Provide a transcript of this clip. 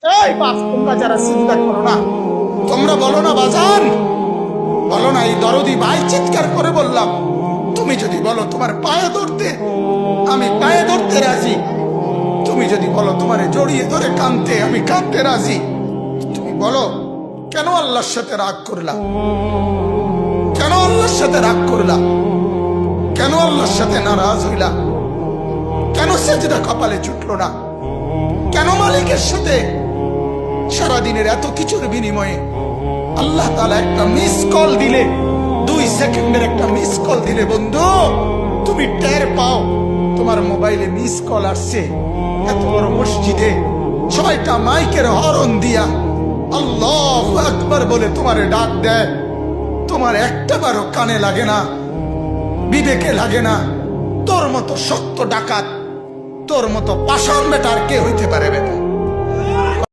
এই বাপ, তোমরা যারা চিন্তা করো না, তোমরা বলো না বাজান, বলো না এই দরদি ভাই চিৎকার করে বললাম, তুমি যদি বলো তোমার পায়ে ধরতে, আমি পায়ে ধরতে রাজি। তুমি যদি বলো তোমারে জড়িয়ে ধরে কাঁদতে, আমি কাঁদতে রাজি। তুমি বলো কেন আল্লাহর সাথে রাগ করলা, কেন আল্লাহর সাথে রাগ করলা, কেন আল্লাহর সাথে নারাজ হইলা, কেন সেজদা কপালে চুটলো না, কেন মালিকের সাথে সারাদিনের এত কিছুর বিনিময়ে আল্লাহ তাআলা একটা মিস কল দিলে, 2 সেকেন্ডের একটা মিস কল দিলে বন্ধু তুমি টের পাও তোমার মোবাইলে মিস কল আসছে। এত বড় মসজিদে সবাইটা মাইকের হরন দিয়া আল্লাহু আকবার বলে তোমারে ডাক দেয়, তোমার একটা বারও কানে লাগে না, বিবেকে লাগে না। তোর মতো সত্য ডাকাত, তোর মতো পাষাণ বেটার কে হইতে পারে বেটা?